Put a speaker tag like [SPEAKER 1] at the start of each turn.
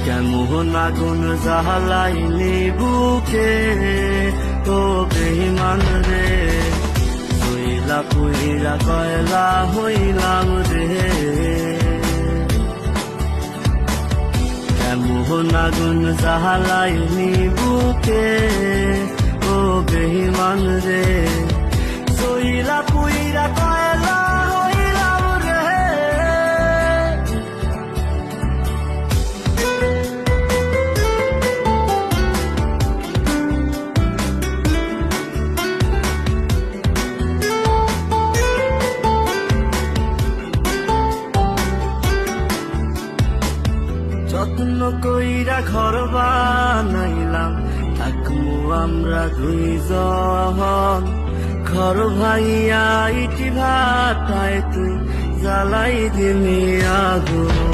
[SPEAKER 1] কেমন আগুন জ্বালাইলি বুকে ও বেঈমান রে, হইলা পুইরা কয়লা হইলাম রে। কেমন আগুন জ্বালাইলি বুকে ও বেঈমান রে, হইলা পুইরা কয়লা হইলাম রে। যত্ন কইরা ঘর বানাইলাম, থাকমু আমরা দুইজন। ঘর ভাইয়া ইটি ভাটায় তুই জ্বালাই দিলি আগুন।